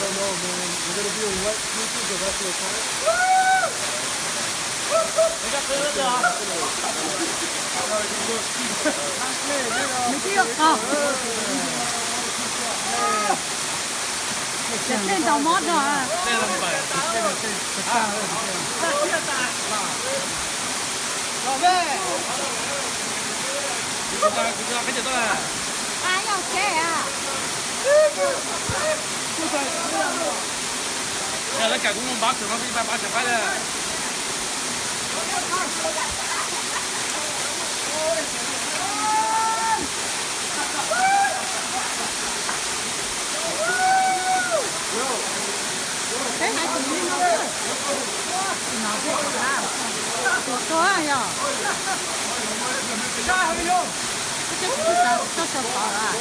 don't know, man. We're gonna be in wet sneakers the rest of the time. Trên tàu mót rồi à? Ai nhau xe à? Nó cả cũng không bắt được nó đi ba chẳng phải là Thế này cũng đi nữa. Nó biết là có à? Cho sợ à?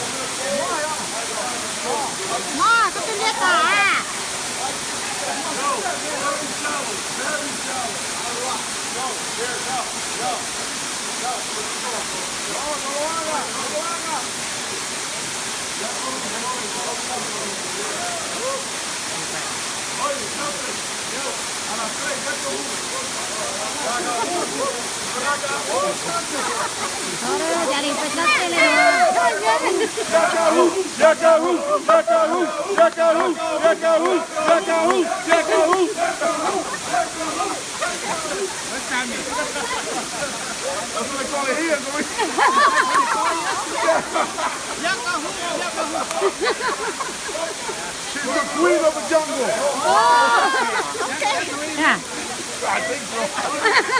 Mà có cái liệt à? Ahora ya le empezaste She's the queen of the jungle. Oh, okay. Yeah. I think so.